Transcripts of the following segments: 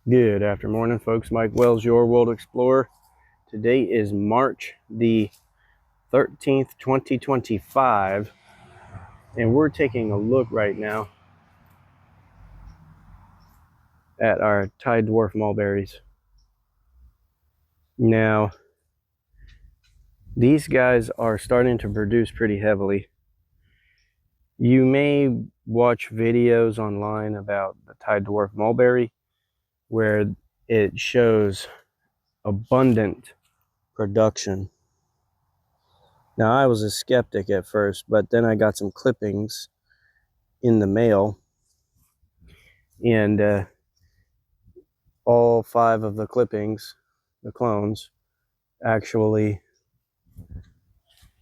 Good after morning, folks. Mike Wells, your World Explorer. Today is March the 13th, 2025, and we're taking a look right now at our Thai Dwarf Mulberries. Now, these guys are starting to produce pretty heavily. You may watch videos online about the Thai Dwarf Mulberry where it shows abundant production. Now, I was a skeptic at first, but then I got some clippings in the mail, and all 5 of the clippings, the clones, actually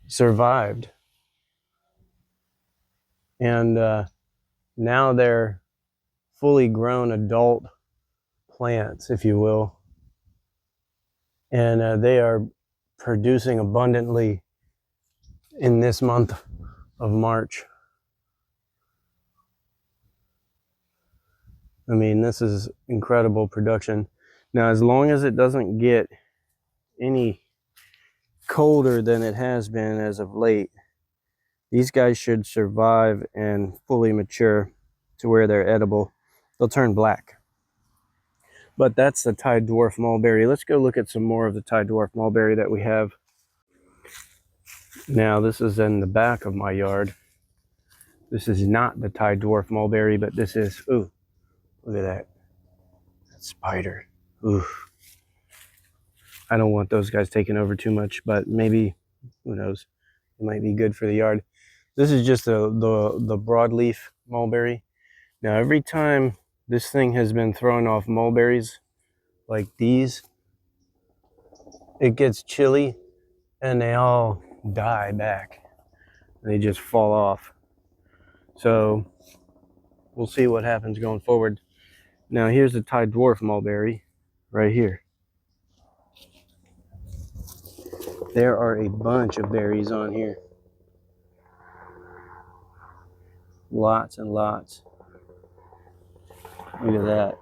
survived. And now they're fully grown adult plants, if you will. And they are producing abundantly in this month of March. I mean, this is incredible production. Now, as long as it doesn't get any colder than it has been as of late, these guys should survive and fully mature to where they're edible. They'll turn black. But that's the Thai Dwarf Mulberry. Let's go look at some more of the Thai Dwarf Mulberry that we have. Now, this is in the back of my yard. This is not the Thai Dwarf Mulberry, but this is, ooh, look at that. That spider. Ooh. I don't want those guys taking over too much, but maybe, who knows, it might be good for the yard. This is just the broadleaf mulberry. Now, every time this thing has been throwing off mulberries like these, it gets chilly and they all die back. They just fall off. So we'll see what happens going forward. Now, here's the Thai Dwarf Mulberry right here. There are a bunch of berries on here. Lots and lots. Look at that.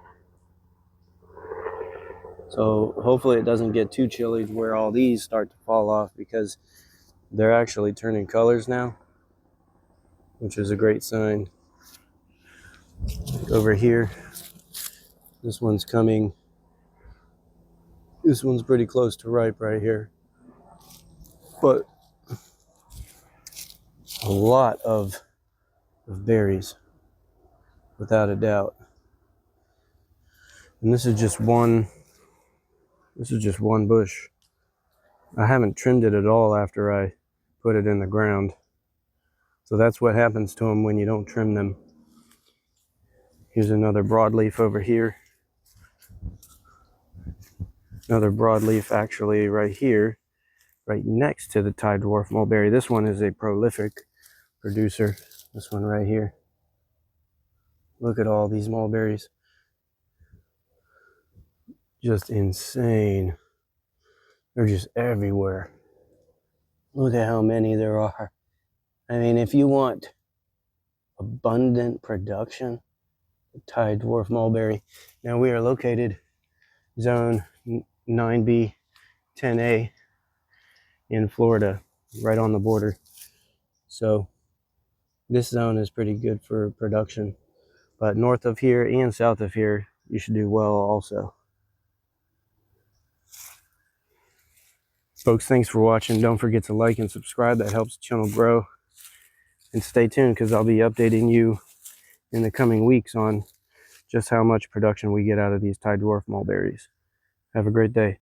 So hopefully it doesn't get too chilly to where all these start to fall off, because they're actually turning colors now, which is a great sign. Over here, this one's coming. This one's pretty close to ripe right here. But a lot of berries, without a doubt. And this is just one bush. I haven't trimmed it at all after I put it in the ground. So that's what happens to them when you don't trim them. Here's another broadleaf over here. Another broadleaf actually right here, right next to the Thai Dwarf Mulberry. This one is a prolific producer. This one right here. Look at all these mulberries. Just insane. They're just everywhere. Look at how many there are. I mean, if you want abundant production, the Thai Dwarf Mulberry. Now, we are located zone 9B 10A in Florida, right on the border. So this zone is pretty good for production. But north of here and south of here, you should do well also. Folks, thanks for watching. Don't forget to like and subscribe. That helps the channel grow. And stay tuned, because I'll be updating you in the coming weeks on just how much production we get out of these Thai Dwarf Mulberries. Have a great day.